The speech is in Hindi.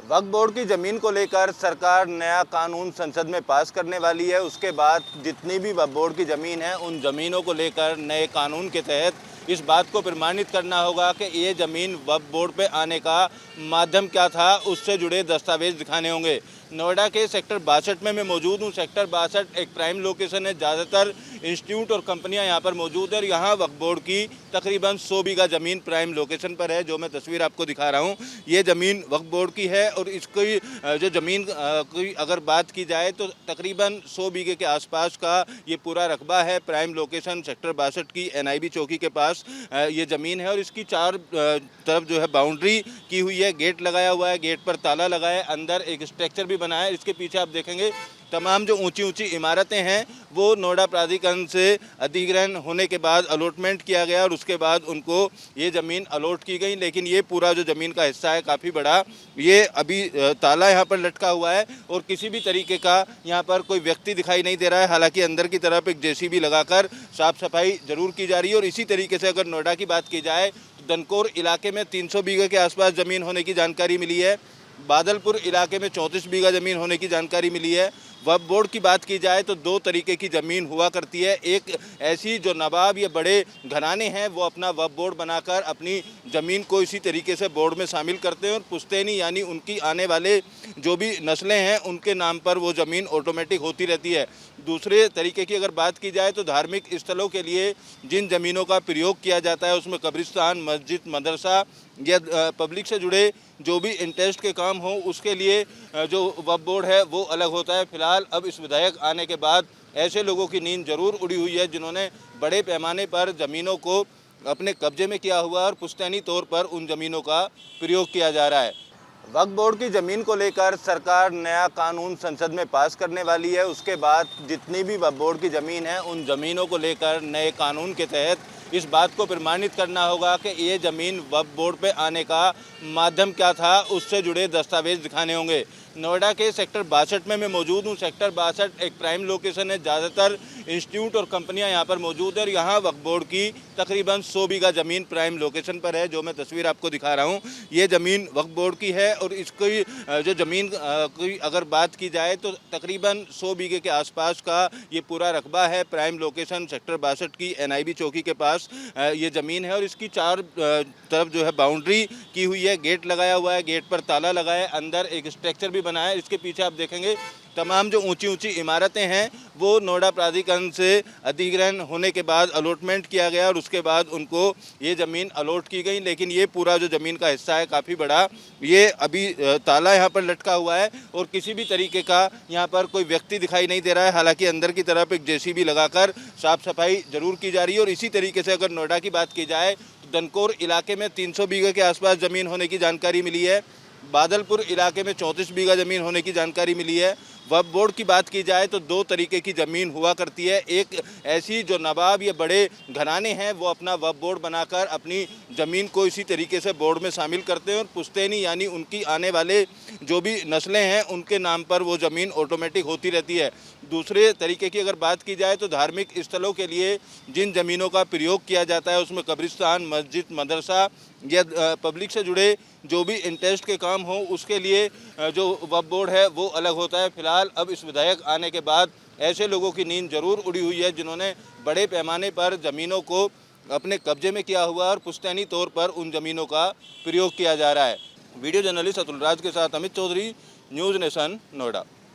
वक्फ बोर्ड की ज़मीन को लेकर सरकार नया कानून संसद में पास करने वाली है। उसके बाद जितनी भी वक्फ बोर्ड की ज़मीन है, उन ज़मीनों को लेकर नए कानून के तहत इस बात को प्रमाणित करना होगा कि ये ज़मीन वक्फ बोर्ड पे आने का माध्यम क्या था, उससे जुड़े दस्तावेज दिखाने होंगे। नोएडा के सेक्टर 62 में मैं मौजूद हूँ। सेक्टर 62 एक प्राइम लोकेशन है। ज़्यादातर इंस्टीट्यूट और कंपनियां यहाँ पर मौजूद है और यहाँ वक्फ बोर्ड की तकरीबन 100 बीघा ज़मीन प्राइम लोकेशन पर है। जो मैं तस्वीर आपको दिखा रहा हूँ, ये ज़मीन वक्फ बोर्ड की है और इसकी जो ज़मीन की अगर बात की जाए तो तकरीबन 100 बीघे के आसपास का ये पूरा रकबा है। प्राइम लोकेशन सेक्टर 62 की NIB चौकी के पास ये ज़मीन है और इसकी चार तरफ जो है बाउंड्री की हुई है। गेट लगाया हुआ है, गेट पर ताला लगा है, अंदर एक स्ट्रक्चर भी बना है। इसके पीछे आप देखेंगे तमाम जो ऊंची ऊंची इमारतें हैं वो नोएडा प्राधिकरण से अधिग्रहण होने के बाद अलॉटमेंट किया गया और उसके बाद उनको ये ज़मीन अलॉट की गई। लेकिन ये पूरा जो ज़मीन का हिस्सा है काफ़ी बड़ा, ये अभी ताला यहाँ पर लटका हुआ है और किसी भी तरीके का यहाँ पर कोई व्यक्ति दिखाई नहीं दे रहा है। हालांकि अंदर की तरफ एक JCB लगाकर साफ़ सफाई ज़रूर की जा रही है। और इसी तरीके से अगर नोएडा की बात की जाए तो दनकौर इलाके में 300 बीघे के आसपास ज़मीन होने की जानकारी मिली है। बादलपुर इलाके में 34 बीघा ज़मीन होने की जानकारी मिली है। वक्फ बोर्ड की बात की जाए तो दो तरीके की ज़मीन हुआ करती है। एक ऐसी जो नवाब या बड़े घराने हैं वो अपना वक्फ बोर्ड बनाकर अपनी ज़मीन को इसी तरीके से बोर्ड में शामिल करते हैं और पुश्तैनी यानी उनकी आने वाले जो भी नस्लें हैं उनके नाम पर वो ज़मीन ऑटोमेटिक होती रहती है। दूसरे तरीके की अगर बात की जाए तो धार्मिक स्थलों के लिए जिन ज़मीनों का प्रयोग किया जाता है उसमें कब्रिस्तान, मस्जिद, मदरसा या पब्लिक से जुड़े जो भी इंटरेस्ट के काम हो उसके लिए जो वक्फ बोर्ड है वो अलग होता है। फिलहाल अब इस विधेयक आने के बाद ऐसे लोगों की नींद जरूर उड़ी हुई है जिन्होंने बड़े पैमाने पर ज़मीनों को अपने कब्जे में किया हुआ और पुश्तैनी तौर पर उन ज़मीनों का प्रयोग किया जा रहा है। वक्फ बोर्ड की ज़मीन को लेकर सरकार नया कानून संसद में पास करने वाली है। उसके बाद जितनी भी वक्फ बोर्ड की ज़मीन है उन ज़मीनों को लेकर नए कानून के तहत इस बात को प्रमाणित करना होगा कि ये ज़मीन वक्फ बोर्ड पे आने का माध्यम क्या था, उससे जुड़े दस्तावेज दिखाने होंगे। नोएडा के सेक्टर 62 में मैं मौजूद हूँ। सेक्टर 62 एक प्राइम लोकेशन है। ज़्यादातर इंस्टीट्यूट और कंपनियां यहाँ पर मौजूद है और यहाँ वक्फ बोर्ड की तकरीबन 100 बीघा ज़मीन प्राइम लोकेशन पर है। जो मैं तस्वीर आपको दिखा रहा हूँ, ये ज़मीन वक्फ बोर्ड की है और इसकी जो ज़मीन की अगर बात की जाए तो तकरीबन 100 बीघे के आसपास का ये पूरा रकबा है। प्राइम लोकेशन सेक्टर 62 की NIB चौकी के पास ये ज़मीन है और इसकी चार तरफ जो है बाउंड्री की हुई है। गेट लगाया हुआ है, गेट पर ताला लगा है, अंदर एक स्ट्रक्चर भी बना है। इसके पीछे आप देखेंगे तमाम जो ऊंची ऊंची इमारतें हैं वो नोएडा प्राधिकरण से अधिग्रहण होने के बाद अलॉटमेंट किया गया और उसके बाद उनको ये ज़मीन अलॉट की गई। लेकिन ये पूरा जो ज़मीन का हिस्सा है काफ़ी बड़ा, ये अभी ताला यहाँ पर लटका हुआ है और किसी भी तरीके का यहाँ पर कोई व्यक्ति दिखाई नहीं दे रहा है। हालांकि अंदर की तरफ एक JCB लगाकर साफ़ सफाई ज़रूर की जा रही है। और इसी तरीके से अगर नोएडा की बात की जाए तो दनकौर इलाके में 300 बीघे के आसपास ज़मीन होने की जानकारी मिली है। बादलपुर इलाके में 34 बीघा ज़मीन होने की जानकारी मिली है। वक्फ बोर्ड की बात की जाए तो दो तरीके की ज़मीन हुआ करती है। एक ऐसी जो नवाब या बड़े घराने हैं वो अपना वक्फ बोर्ड बनाकर अपनी ज़मीन को इसी तरीके से बोर्ड में शामिल करते हैं और पुश्तैनी यानी उनकी आने वाले जो भी नस्लें हैं उनके नाम पर वो ज़मीन ऑटोमेटिक होती रहती है। दूसरे तरीके की अगर बात की जाए तो धार्मिक स्थलों के लिए जिन ज़मीनों का प्रयोग किया जाता है उसमें कब्रिस्तान, मस्जिद, मदरसा या पब्लिक से जुड़े जो भी इंटरेस्ट के काम हो उसके लिए जो वक्फ बोर्ड है वो अलग होता है। फिलहाल अब इस विधेयक आने के बाद ऐसे लोगों की नींद जरूर उड़ी हुई है जिन्होंने बड़े पैमाने पर ज़मीनों को अपने कब्जे में किया हुआ और पुश्तैनी तौर पर उन ज़मीनों का प्रयोग किया जा रहा है। वीडियो जर्नलिस्ट अतुल राज के साथ अमित चौधरी, न्यूज़ नेशन, नोएडा।